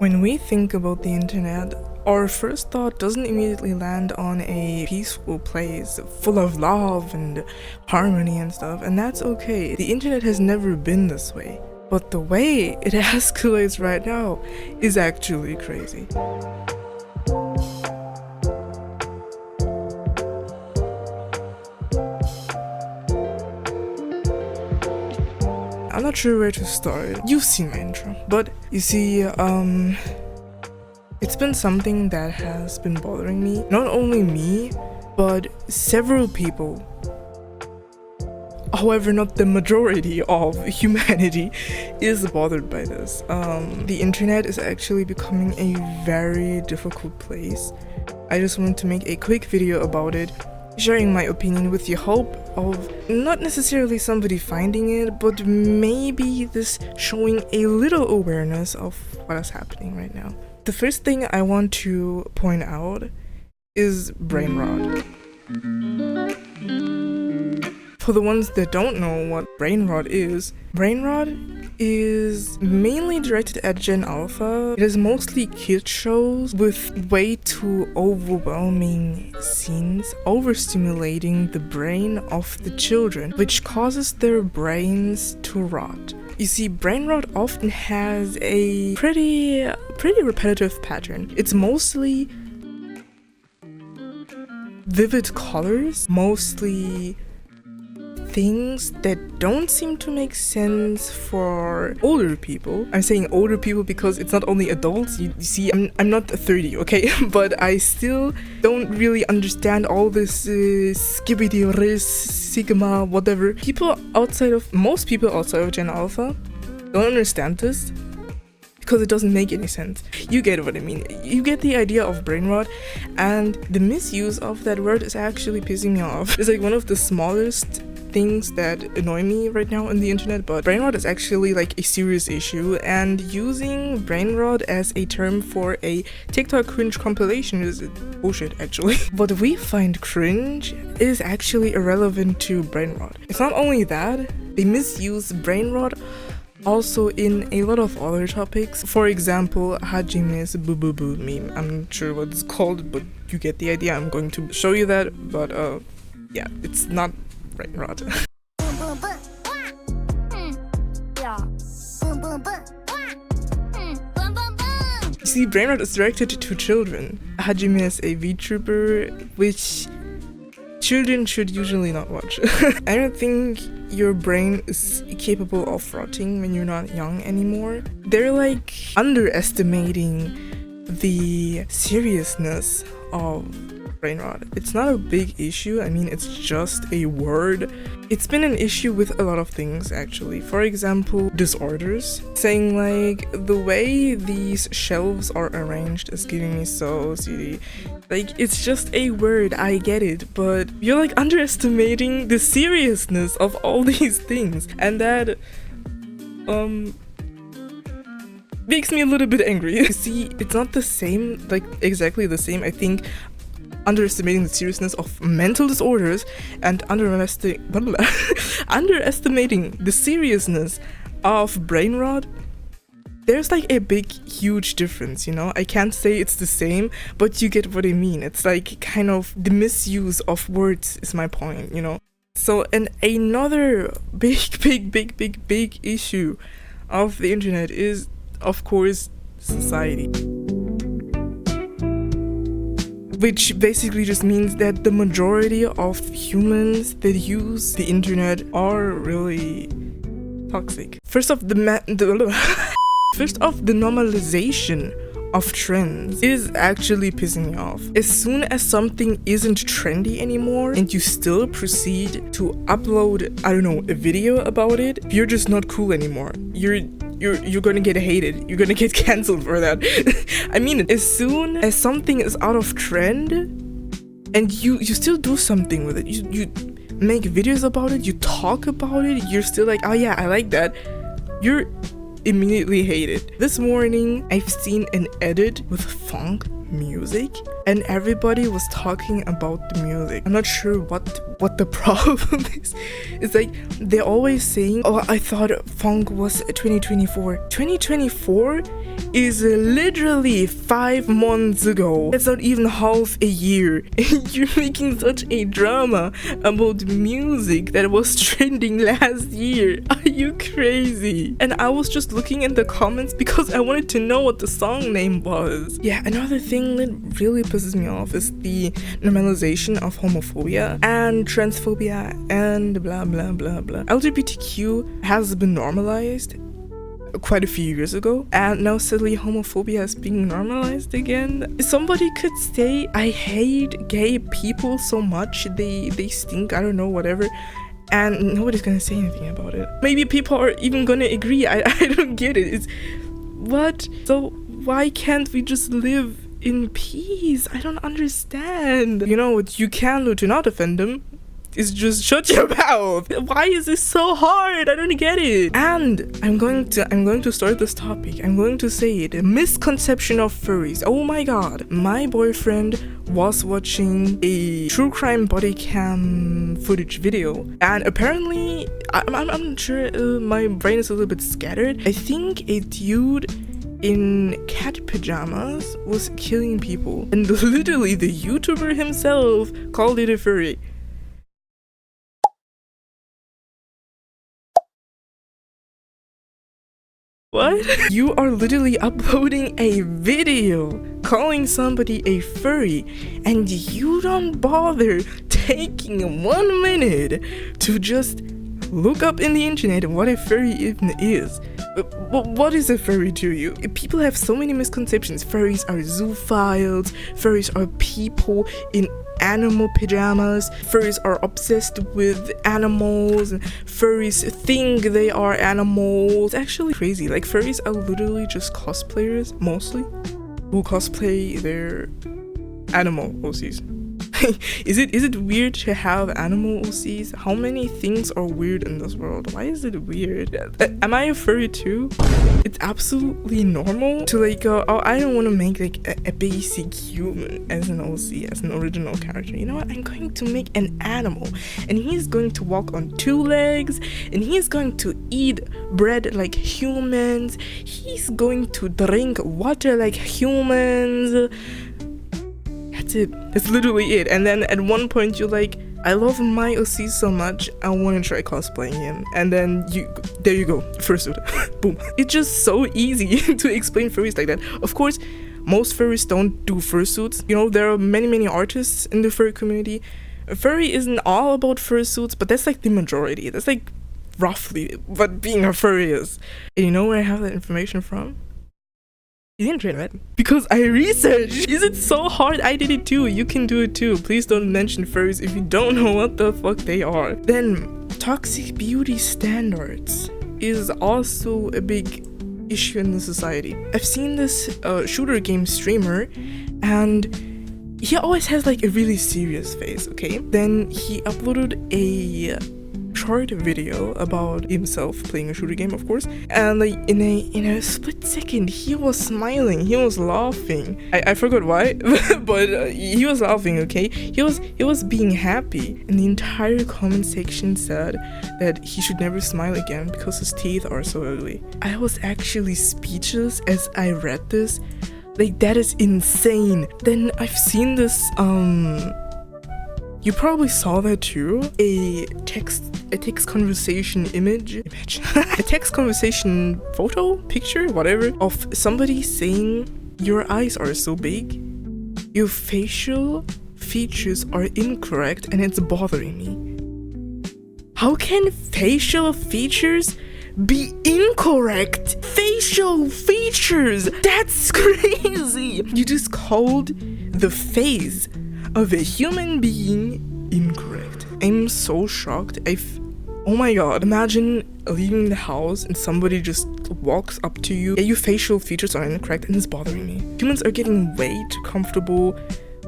When we think about the internet, our first thought doesn't immediately land on a peaceful place full of love and harmony and stuff, and that's okay. The internet has never been this way, but the way it escalates right now is actually crazy. I'm not sure where to start. You've seen my intro, but you see, it's been something that has been bothering me. Not only me, but several people. However, not the majority of humanity is bothered by this. The internet is actually becoming a very difficult place. I just wanted to make a quick video about it, sharing my opinion with the hope of not necessarily somebody finding it, but maybe this showing a little awareness of what is happening right now. The first thing I want to point out is brain rot. For the ones that don't know what brain rot is mainly directed at Gen Alpha. It is mostly kid shows with way too overwhelming scenes, overstimulating the brain of the children, which causes their brains to rot. You see, brain rot often has a pretty repetitive pattern. It's mostly vivid colors, mostly things that don't seem to make sense for older people. I'm saying older people because it's not only adults. You see, I'm not 30, okay? But I still don't really understand all this skibidi ris, sigma, whatever. Most people outside of Gen Alpha don't understand this because it doesn't make any sense. You get what I mean. You get the idea of brain rot, and the misuse of that word is actually pissing me off. It's like one of the smallest things that annoy me right now on the internet, but brain rot is actually like a serious issue, and using brain rot as a term for a TikTok cringe compilation is bullshit actually. What we find cringe is actually irrelevant to brain rot. It's not only that, they misuse brain rot also in a lot of other topics. For example, Hajime's boo boo boo meme. I'm not sure what it's called, but you get the idea. I'm going to show you that, but yeah, it's not brain rot. You see, brain rot is directed to children. Hajime is a VTuber, which children should usually not watch. I don't think your brain is capable of rotting when you're not young anymore. They're like underestimating the seriousness of brain rot. It's not a big issue. I mean, it's just a word. It's been an issue with a lot of things actually. For example, disorders. Saying like the way these shelves are arranged is giving me so OCD. Like, it's just a word, I get it, but you're like underestimating the seriousness of all these things, and that makes me a little bit angry. You see, it's not the same, like exactly the same. I think underestimating the seriousness of mental disorders and underestimating the seriousness of brain rot, there's like a big huge difference, you know? I can't say it's the same, but you get what I mean. It's like kind of the misuse of words is my point, you know? So, and another big issue of the internet is, of course, society. Which basically just means that the majority of humans that use the internet are really toxic. First off, the normalization of trends is actually pissing me off. As soon as something isn't trendy anymore and you still proceed to upload, I don't know, a video about it, you're just not cool anymore. You're gonna get hated. You're gonna get cancelled for that. I mean, as soon as something is out of trend and you still do something with it, you make videos about it, you talk about it, you're still like, oh yeah, I like that, you're immediately hated. This morning, I've seen an edit with funk music and everybody was talking about the music. I'm not sure what the problem is. It's like they're always saying, oh, I thought funk was 2024. 2024 is literally 5 months ago. It's not even half a year. You're making such a drama about music that was trending last year. Are you crazy? And I was just looking in the comments because I wanted to know what the song name was. Yeah, another thing that really pisses me off is the normalization of homophobia and transphobia and blah blah blah blah. LGBTQ has been normalized quite a few years ago, and now suddenly homophobia is being normalized again. Somebody could say, I hate gay people so much, they stink, I don't know, whatever, and nobody's gonna say anything about it. Maybe people are even gonna agree. I don't get it. It's what? So why can't we just live in peace? I don't understand. You know what you can do to not offend them is just shut your mouth. Why is this so hard? I don't get it. And I'm going to start this topic. I'm going to say it. A misconception of furries. Oh my god. My boyfriend was watching a true crime body cam footage video, and apparently I'm not sure, my brain is a little bit scattered. I think a dude in cat pajamas was killing people, and literally the YouTuber himself called it a furry. What? You are literally uploading a video calling somebody a furry, and you don't bother taking 1 minute to just look up in the internet what a furry even is. What is a furry to you? People have so many misconceptions. Furries are zoophiles, furries are people in animal pajamas, furries are obsessed with animals, and furries think they are animals. Actually crazy. Like, furries are literally just cosplayers mostly who cosplay their animal OCs. Is it weird to have animal OCs? How many things are weird in this world? Why is it weird? Am I a furry too? It's absolutely normal to like go, oh, I don't want to make like a basic human as an OC, as an original character. You know what? I'm going to make an animal, and he's going to walk on 2 legs, and he's going to eat bread like humans. He's going to drink water like humans. That's it. That's literally it. And then at one point you're like, I love my OC so much, I want to try cosplaying him. And then there you go, fursuit. Boom. It's just so easy to explain furries like that. Of course, most furries don't do fursuits. You know, there are many artists in the furry community. Furry isn't all about fursuits, but that's like the majority. That's like roughly what being a furry is. And you know where I have that information from? The internet. Because I researched. Is it so hard? I did it too. You can do it too. Please don't mention furries if you don't know what the fuck they are. Then, toxic beauty standards is also a big issue in the society. I've seen this shooter game streamer, and he always has like a really serious face, okay? Then he uploaded a short video about himself playing a shooter game, of course, and like in a split second he was smiling, he was laughing. I forgot why, but he was laughing, okay? He was being happy, and the entire comment section said that he should never smile again because his teeth are so ugly. I was actually speechless as I read this. Like, that is insane. Then I've seen this you probably saw that too. A text conversation image, a text conversation photo, picture, whatever, of somebody saying, your eyes are so big, your facial features are incorrect, and it's bothering me. How can facial features be incorrect? Facial features! That's crazy! You just called the face of a human being incorrect. I'm so shocked. Oh my god, imagine leaving the house and somebody just walks up to you. Yeah, your facial features are incorrect and it's bothering me. Humans are getting way too comfortable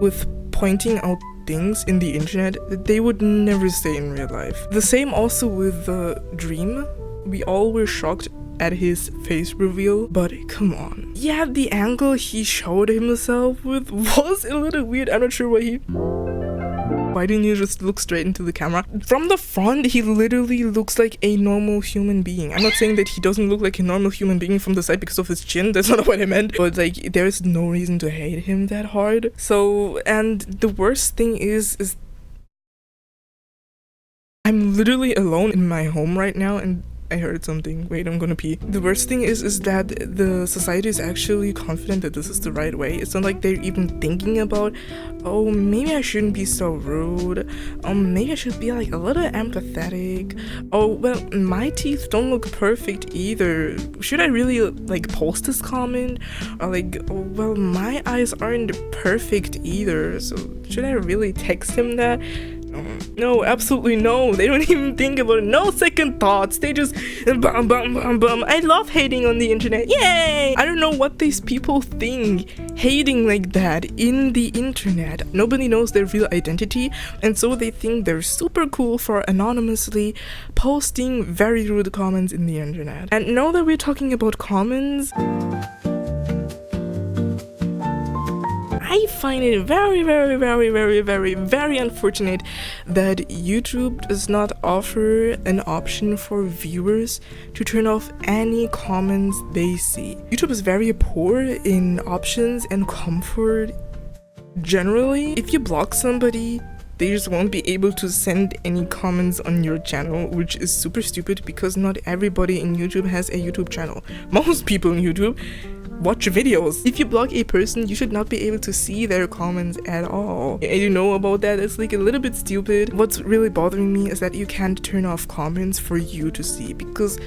with pointing out things in the internet that they would never say in real life. The same also with the Dream. We all were shocked at his face reveal, but come on. Yeah, the angle he showed himself with was a little weird. I'm not sure why didn't you just look straight into the camera? From the front, he literally looks like a normal human being. I'm not saying that he doesn't look like a normal human being from the side because of his chin. That's not what I meant. But like, there's no reason to hate him that hard. So, and the worst thing is I'm literally alone in my home right now, and I heard something. Wait, I'm gonna pee. The worst thing is that the society is actually confident that this is the right way. It's not like they're even thinking about, oh, maybe I shouldn't be so rude. Maybe I should be like a little empathetic. Oh, well, my teeth don't look perfect either. Should I really like post this comment? Or like, oh, well, my eyes aren't perfect either. So should I really text him that? No, absolutely no. They don't even think about it. No second thoughts. They just bum bum bum bum. I love hating on the internet. Yay! I don't know what these people think hating like that in the internet. Nobody knows their real identity, and so they think they're super cool for anonymously posting very rude comments in the internet. And now that we're talking about comments, I find it very unfortunate that YouTube does not offer an option for viewers to turn off any comments they see. YouTube is very poor in options and comfort generally. If you block somebody, they just won't be able to send any comments on your channel, which is super stupid because not everybody in YouTube has a YouTube channel. Most people in YouTube watch videos. If you block a person, you should not be able to see their comments at all. And you know about that, it's like a little bit stupid. What's really bothering me is that you can't turn off comments for you to see, because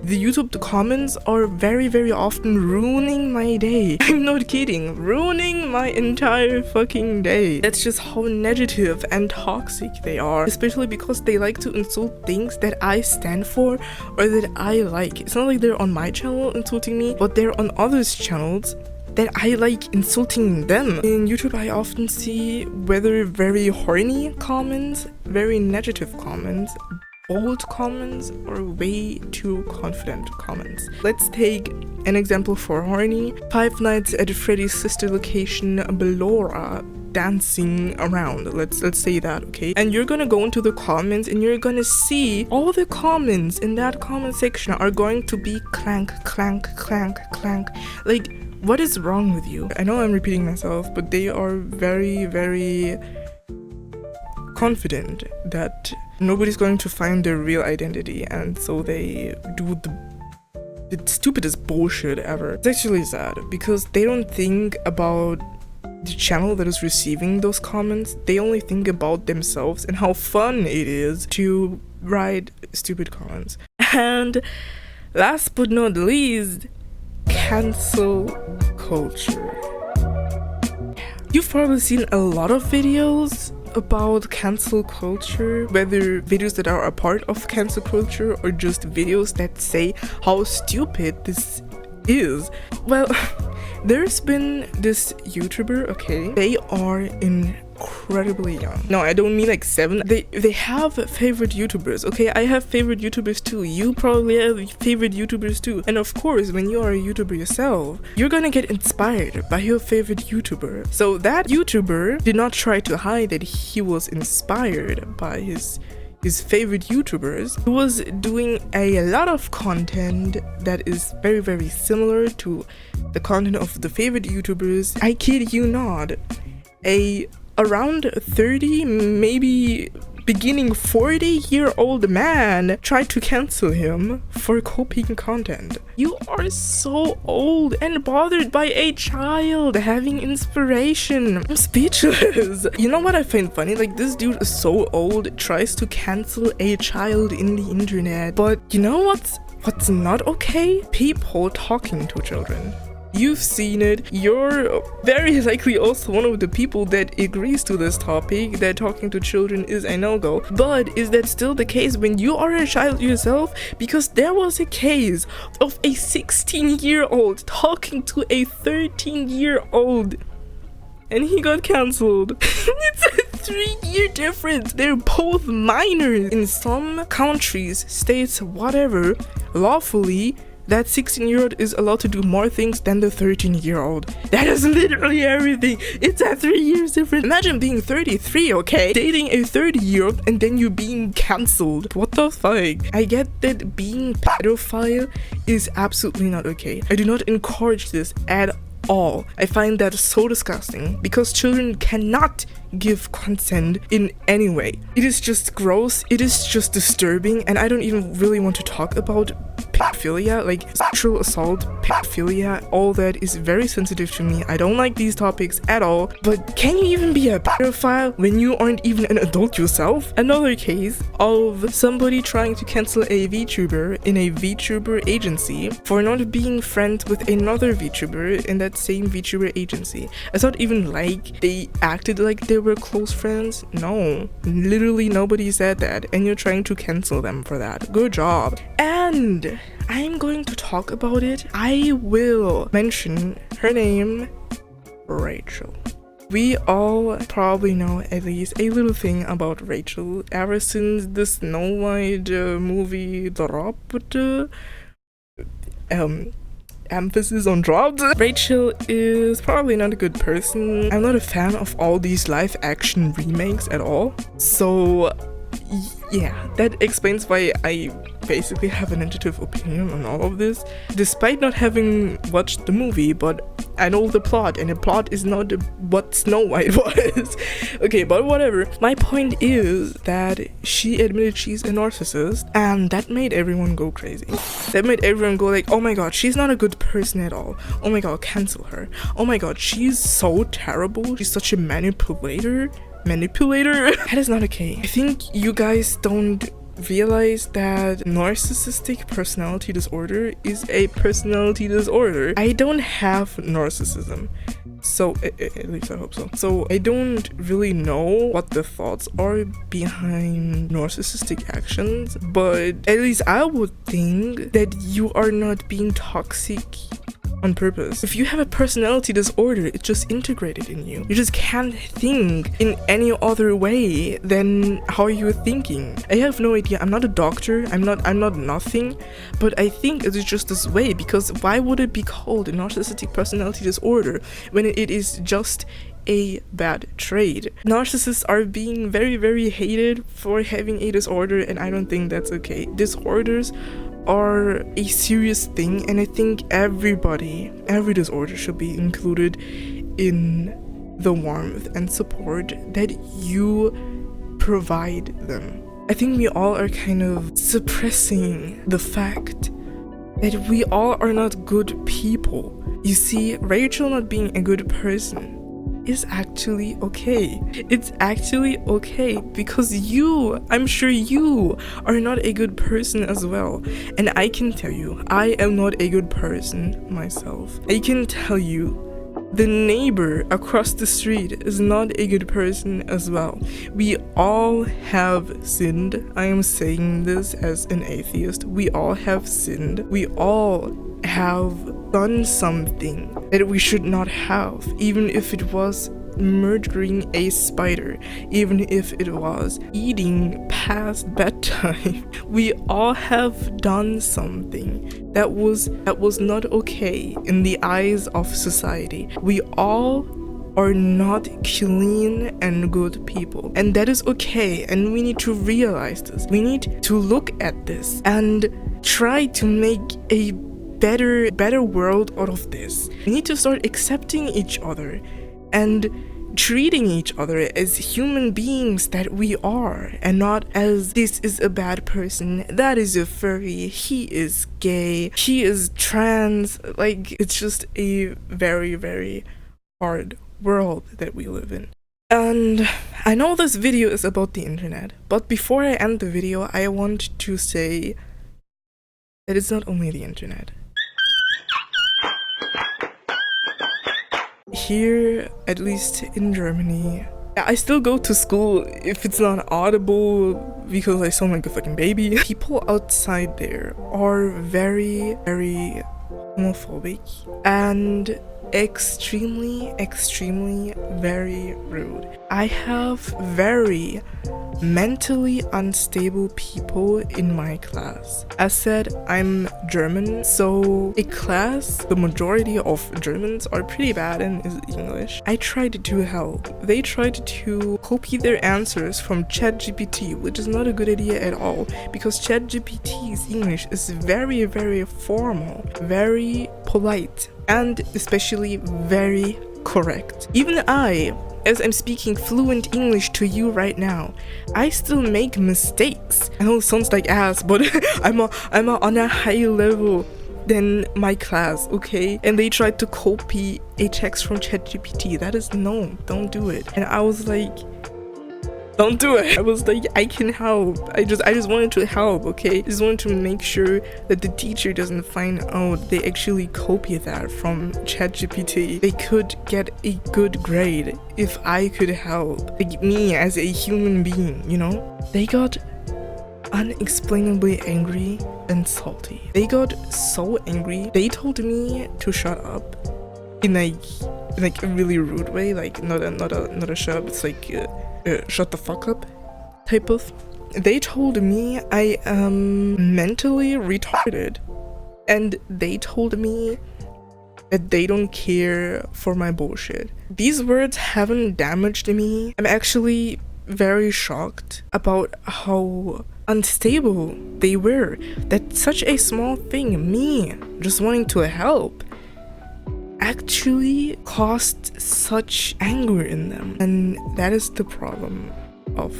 the YouTube comments are very often ruining my day. I'm not kidding, ruining my entire fucking day. That's just how negative and toxic they are, especially because they like to insult things that I stand for or that I like. It's not like they're on my channel insulting me, but they're on others' channels that I like insulting them. In YouTube, I often see whether very horny comments, very negative comments, bold comments, or way too confident comments. Let's take an example for horny. Five Nights at Freddy's sister location, Ballora, dancing around. Let's say that, okay? And you're gonna go into the comments and you're gonna see all the comments in that comment section are going to be clank, clank, clank, clank. Like, what is wrong with you? I know I'm repeating myself, but they are very confident that nobody's going to find their real identity, and so they do the stupidest bullshit ever. It's actually sad because they don't think about the channel that is receiving those comments. They only think about themselves and how fun it is to write stupid comments. And last but not least, cancel culture. You've probably seen a lot of videos about cancel culture, whether videos that are a part of cancel culture or just videos that say how stupid this is. Well, there's been this YouTuber, okay, they are incredibly young. No, I don't mean like 7. They have favorite YouTubers, okay? I have favorite YouTubers too. You probably have favorite YouTubers too. And of course, when you are a YouTuber yourself, you're gonna get inspired by your favorite YouTuber. So that YouTuber did not try to hide that he was inspired by his favorite YouTubers. He was doing a lot of content that is very similar to the content of the favorite YouTubers. I kid you not, around 30, maybe beginning 40-year-old man tried to cancel him for copying content. You are so old and bothered by a child having inspiration. I'm speechless. You know what I find funny? Like, this dude is so old, tries to cancel a child in the internet. But you know what's not okay? People talking to children. You've seen it. You're very likely also one of the people that agrees to this topic, that talking to children is a no-go. But is that still the case when you are a child yourself? Because there was a case of a 16-year-old talking to a 13-year-old and he got cancelled. It's a 3-year difference. They're both minors. In some countries, states, whatever, lawfully, that 16-year-old is allowed to do more things than the 13-year-old. That is literally everything. It's a 3 years difference. Imagine being 33, okay? Dating a 30-year-old and then you being cancelled. What the fuck? I get that being pedophile is absolutely not okay. I do not encourage this at all. I find that so disgusting because children cannot give consent in any way. It is just gross, it is just disturbing, and I don't even really want to talk about pedophilia, like sexual assault, pedophilia, all that is very sensitive to me. I don't like these topics at all, but can you even be a pedophile when you aren't even an adult yourself? Another case of somebody trying to cancel a VTuber in a VTuber agency for not being friends with another VTuber in that same VTuber agency. It's not even like they acted like they were close friends. No, literally nobody said that, and you're trying to cancel them for that. Good job. And I'm going to talk about it. I will mention her name, Rachel. We all probably know at least a little thing about Rachel ever since the Snow White movie dropped. Emphasis on dropped. Rachel is probably not a good person. I'm not a fan of all these live action remakes at all. So yeah, that explains why I basically have a negative opinion on all of this, despite not having watched the movie, but I know the plot, and the plot is not what Snow White was. Okay, but whatever. My point is that she admitted she's a narcissist, and that made everyone go crazy. That made everyone go like, oh my god, she's not a good person at all. Oh my god, cancel her. Oh my god, she's so terrible. She's such a manipulator. That is not okay. I think you guys don't realize that narcissistic personality disorder is a personality disorder. I don't have narcissism, so at least I hope so. So I don't really know what the thoughts are behind narcissistic actions, but at least I would think that you are not being toxic on purpose. If you have a personality disorder, it's just integrated in you. You just can't think in any other way than how you're thinking. I have no idea. I'm not a doctor. I'm not nothing, but I think it's just this way, because why would it be called a narcissistic personality disorder when it is just a bad trait? Narcissists are being very, very hated for having a disorder, and I don't think that's okay. Disorders are a serious thing, and I think every disorder should be included in the warmth and support that you provide them. I think we all are kind of suppressing the fact that we all are not good people. You see, Rachel not being a good person is actually okay. It's actually okay because I'm sure you are not a good person as well. And I can tell you, I am not a good person myself. I can tell you, the neighbor across the street is not a good person as well. We all have sinned. I am saying this as an atheist. We all have sinned. We all have done something that we should not have, even if it was murdering a spider, even if it was eating past bedtime. We all have done something that was not okay in the eyes of society. We all are not clean and good people, and that is okay, and we need to realize this. We need to look at this and try to make a better world out of this. We need to start accepting each other and treating each other as human beings that we are, and not as this is a bad person, that is a furry, he is gay, he is trans. Like, it's just a very, very hard world that we live in. And I know this video is about the internet, but before I end the video, I want to say that it's not only the internet. Here, at least in Germany, I still go to school if it's not audible because I sound like a fucking baby. People outside there are very, very homophobic, and extremely, very rude. I have very mentally unstable people in my class. As said, I'm German, so a class, the majority of Germans are pretty bad in English. I tried to help. They tried to copy their answers from ChatGPT, which is not a good idea at all, because ChatGPT's English is very, very formal, very polite, and especially very correct. Even I, as I'm speaking fluent English to you right now, I still make mistakes. I know it sounds like ass, but I'm on a higher level than my class, okay? And they tried to copy a text from ChatGPT. That is no, don't do it. And I was like, don't do it. I was like, I can help. I just wanted to help, okay? I just wanted to make sure that the teacher doesn't find out they actually copy that from ChatGPT. They could get a good grade if I could help. Like me as a human being, you know? They got unexplainably angry and salty. They got so angry. They told me to shut up in a really rude way, like not a shut up. It's like shut the fuck up type of. They told me I am mentally retarded, and they told me that they don't care for my bullshit. These words haven't damaged me. I'm actually very shocked about how unstable they were. That such a small thing, me just wanting to help, actually caused such anger in them. And that is the problem of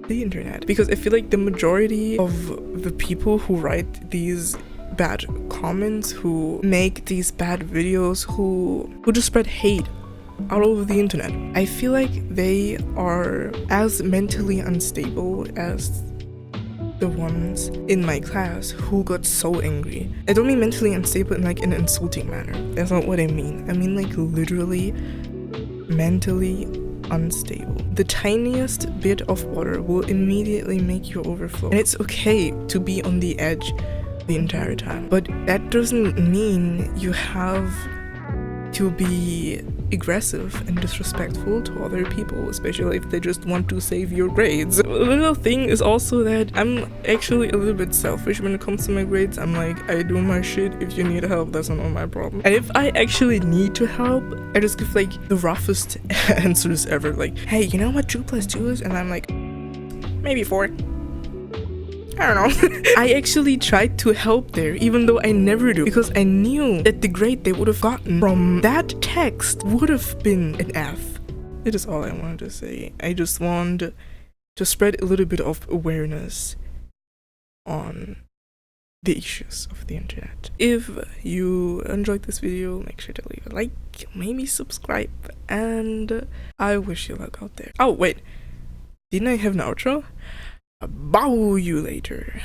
the internet, because I feel like the majority of the people who write these bad comments, who make these bad videos, who just spread hate all over the internet, I feel like they are as mentally unstable as the ones in my class who got so angry. I don't mean mentally unstable in like an insulting manner. That's not what I mean. I mean like literally mentally unstable. The tiniest bit of water will immediately make you overflow. And it's okay to be on the edge the entire time, but that doesn't mean you have to be aggressive and disrespectful to other people, especially if they just want to save your grades. A little thing is also that I'm actually a little bit selfish when it comes to my grades. I'm like, I do my shit. If you need help, that's not my problem. And if I actually need to help, I just give like the roughest answers ever. Like, hey, you know what 2 + 2 is? And I'm like, maybe 4. I don't know. I actually tried to help there, even though I never do, because I knew that the grade they would have gotten from that text would have been an F. It is all I wanted to say. I just want to spread a little bit of awareness on the issues of the internet. If you enjoyed this video, make sure to leave a like, maybe subscribe, and I wish you luck out there. Oh wait, didn't I have an outro? Bow you later.